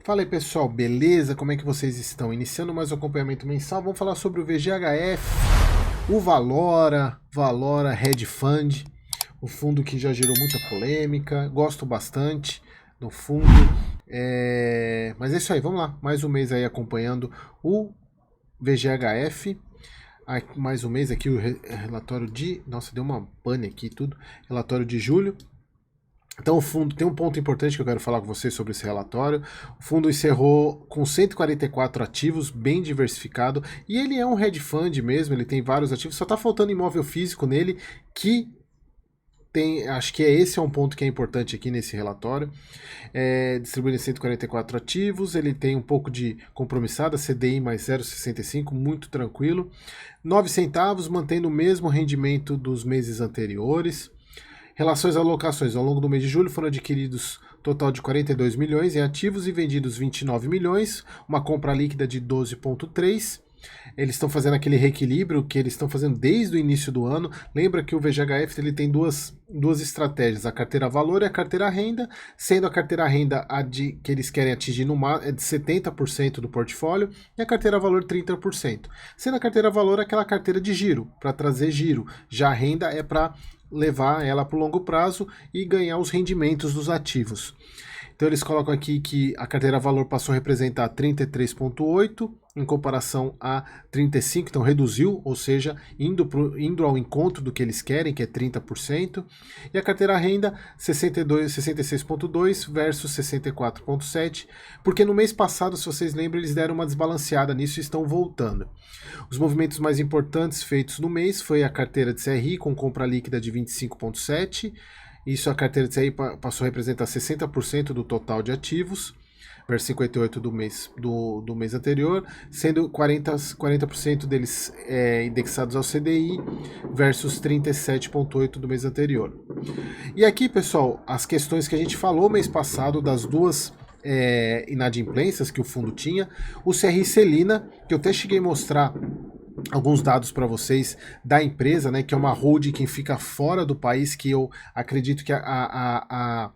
Fala aí pessoal, beleza? Como é que vocês estão? Iniciando mais um acompanhamento mensal, vamos falar sobre o VGHF, o Valora Hedge Fund, o fundo que já gerou muita polêmica, gosto bastante do fundo, mas é isso aí, vamos lá, mais um mês aí acompanhando o VGHF, mais um mês aqui o relatório de, nossa, deu uma pane aqui e tudo, relatório de julho. Então o fundo, tem um ponto importante que eu quero falar com vocês sobre esse relatório. O fundo encerrou com 144 ativos, bem diversificado, e ele é um hedge fund mesmo, ele tem vários ativos, só está faltando imóvel físico nele, que tem, acho que esse é um ponto que é importante aqui nesse relatório. Distribuído em 144 ativos, ele tem um pouco de compromissada, CDI mais 0,65, muito tranquilo. 9 centavos, mantendo o mesmo rendimento dos meses anteriores. Relações alocações. Ao longo do mês de julho foram adquiridos total de 42 milhões em ativos e vendidos 29 milhões, uma compra líquida de 12,3. Eles estão fazendo aquele reequilíbrio que eles estão fazendo desde o início do ano. Lembra que o VGHF ele tem duas estratégias, a carteira valor e a carteira renda, sendo a carteira renda que eles querem atingir é de 70% do portfólio e a carteira valor 30%. Sendo a carteira valor aquela carteira de giro, para trazer giro. Já a renda é para levar ela para o longo prazo e ganhar os rendimentos dos ativos. Então eles colocam aqui que a carteira valor passou a representar 33,8 em comparação a 35, então reduziu, ou seja, indo ao encontro do que eles querem, que é 30%, e a carteira renda 66,2 versus 64,7, porque no mês passado, se vocês lembram, eles deram uma desbalanceada nisso e estão voltando. Os movimentos mais importantes feitos no mês foi a carteira de CRI com compra líquida de 25,7, isso a carteira de CRI passou a representar 60% do total de ativos, versus 58% do mês anterior, sendo 40% deles indexados ao CDI, versus 37,8% do mês anterior. E aqui, pessoal, as questões que a gente falou mês passado das duas inadimplências que o fundo tinha, o CRI Celina, que eu até cheguei a mostrar alguns dados para vocês da empresa, né, que é uma holding que fica fora do país, que eu acredito que a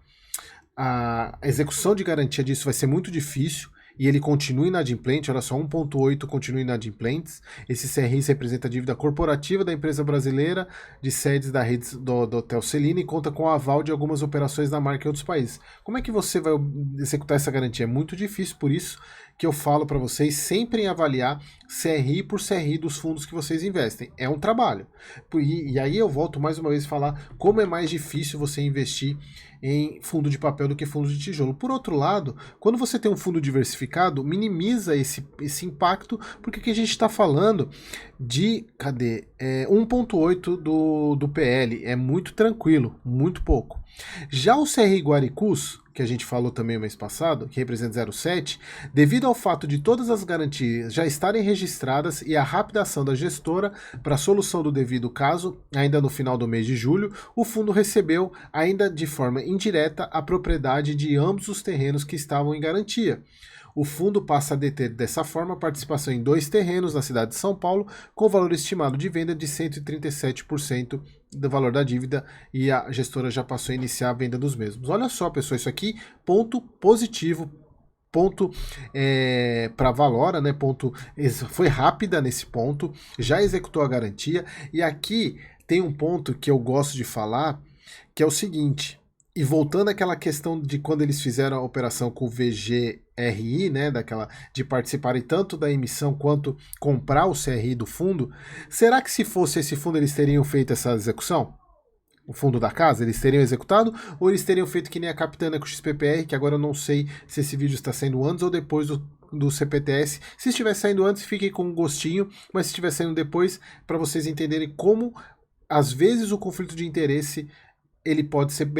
execução de garantia disso vai ser muito difícil, e ele continua inadimplente, olha só, 1,8 continua inadimplentes. Esse CRI representa a dívida corporativa da empresa brasileira de sedes da rede do Hotel Celina e conta com o aval de algumas operações da marca em outros países. Como é que você vai executar essa garantia? É muito difícil, por isso que eu falo para vocês sempre em avaliar CRI por CRI dos fundos que vocês investem. É um trabalho. E aí eu volto mais uma vez a falar como é mais difícil você investir em fundo de papel do que fundo de tijolo. Por outro lado, quando você tem um fundo diversificado, minimiza esse impacto, porque aqui a gente está falando de, 1,8 do PL, é muito tranquilo, muito pouco. Já o CRI Guaricus, que a gente falou também o mês passado, que representa 0,7, devido ao fato de todas as garantias já estarem registradas e a rápida ação da gestora para a solução do devido caso, ainda no final do mês de julho, o fundo recebeu, ainda de forma indireta, a propriedade de ambos os terrenos que estavam em garantia. O fundo passa a deter dessa forma a participação em 2 terrenos na cidade de São Paulo, com valor estimado de venda de 137% do valor da dívida, e a gestora já passou a iniciar a venda dos mesmos. Olha só, pessoal, isso aqui, ponto positivo, ponto para Valora, né? Foi rápida nesse ponto, já executou a garantia, e aqui tem um ponto que eu gosto de falar, que é o seguinte. E voltando àquela questão de quando eles fizeram a operação com o VGRI, né, de participarem tanto da emissão quanto comprar o CRI do fundo, será que se fosse esse fundo eles teriam feito essa execução? O fundo da casa, eles teriam executado? Ou eles teriam feito que nem a Capitânia com o XPPR, que agora eu não sei se esse vídeo está saindo antes ou depois do CPTS. Se estiver saindo antes, fiquem com um gostinho, mas se estiver saindo depois, para vocês entenderem como, às vezes, o conflito de interesse ele pode ser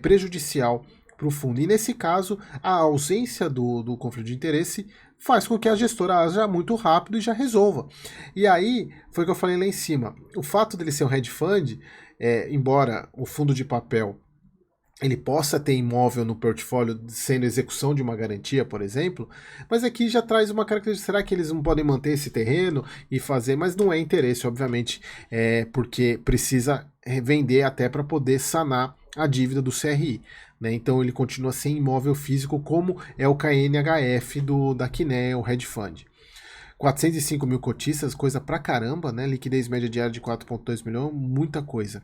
prejudicial para o fundo. E nesse caso, a ausência do conflito de interesse faz com que a gestora haja muito rápido e já resolva. E aí, foi o que eu falei lá em cima, o fato dele ser um hedge fund, embora o fundo de papel ele possa ter imóvel no portfólio sendo execução de uma garantia, por exemplo, mas aqui já traz uma característica, será que eles não podem manter esse terreno e fazer, mas não é interesse, obviamente, porque precisa vender até para poder sanar a dívida do CRI, né? Então ele continua sem imóvel físico, como é o KNHF da Kinea, o hedge fund. 405 mil cotistas, coisa pra caramba, né? Liquidez média diária de 4,2 milhões, muita coisa.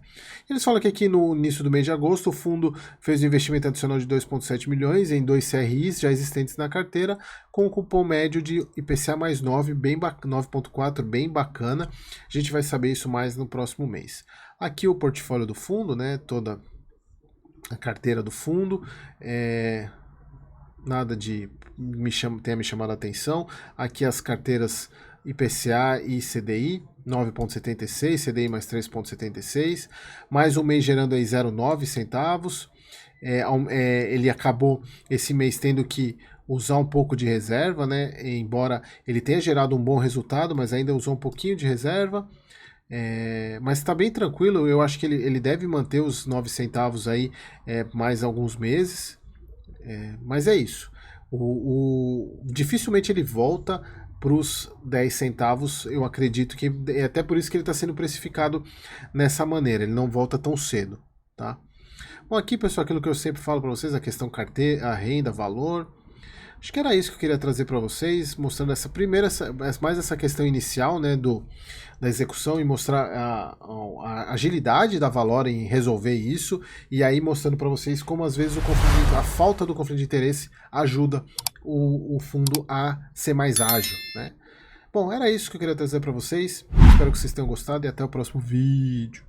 Eles falam que aqui no início do mês de agosto o fundo fez um investimento adicional de 2,7 milhões em 2 CRIs já existentes na carteira, com um cupom médio de IPCA mais 9, 9,4, bem bacana. A gente vai saber isso mais no próximo mês. Aqui o portfólio do fundo, né? Toda a carteira do fundo, nada de tenha me chamado a atenção. Aqui as carteiras IPCA e CDI, 9,76, CDI mais 3,76, mais um mês gerando aí 0,9 centavos. Ele acabou esse mês tendo que usar um pouco de reserva, né? Embora ele tenha gerado um bom resultado, mas ainda usou um pouquinho de reserva. Mas está bem tranquilo, eu acho que ele deve manter os 9 centavos aí mais alguns meses. Mas é isso. Dificilmente ele volta para os 10 centavos, eu acredito que é até por isso que ele está sendo precificado nessa maneira, ele não volta tão cedo, tá? Bom, aqui, pessoal, aquilo que eu sempre falo para vocês, a questão carteira, a renda, valor. Acho que era isso que eu queria trazer para vocês, mostrando mais essa questão inicial, né, da execução, e mostrar a agilidade da Valor em resolver isso, e aí mostrando para vocês como às vezes a falta do conflito de interesse ajuda o fundo a ser mais ágil, né? Bom, era isso que eu queria trazer para vocês. Espero que vocês tenham gostado e até o próximo vídeo.